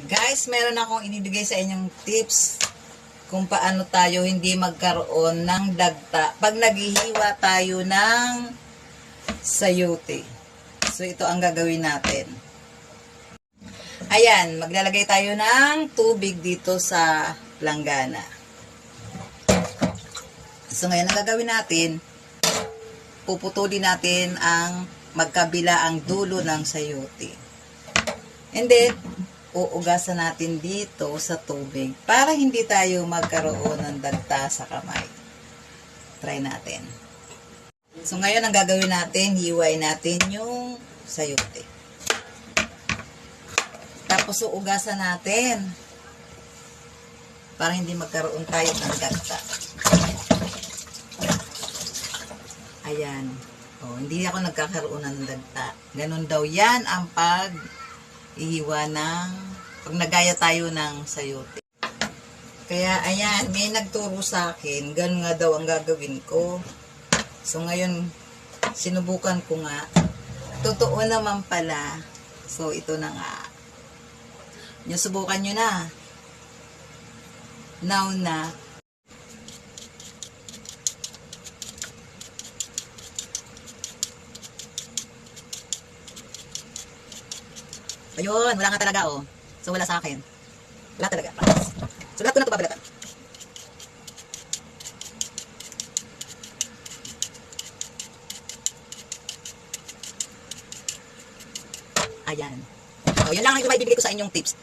Guys, meron akong ibibigay sa inyong tips kung paano tayo hindi magkaroon ng dagta pag naghihiwa tayo ng sayote. So, ito ang gagawin natin. Ayan, maglalagay tayo ng tubig dito sa langgana. So, ngayon ang gagawin natin, puputulin natin ang magkabila ang dulo ng sayote. And then, uugasan natin dito sa tubig para hindi tayo magkaroon ng dagta sa kamay. Try natin. So, ngayon ang gagawin natin, hiwain natin yung sayote. Tapos, uugasan natin para hindi magkaroon tayo ng dagta. Ayan. O, hindi ako nagkakaroon ng dagta. Ganun daw yan ang pag-ihiwa ng pag nagaya tayo ng sayote. Kaya, ayan, may nagturo sa akin. Ganun nga daw ang gagawin ko. So, ngayon, sinubukan ko nga. Totoo naman pala. So, ito na nga. Subukan nyo na. Now na. Ayun, wala nga talaga, oh. So, wala sa akin. Wala talaga. So, lahat ko na ito babalatan. Ayan. So, yun lang ang ibibigay ko sa inyong tips.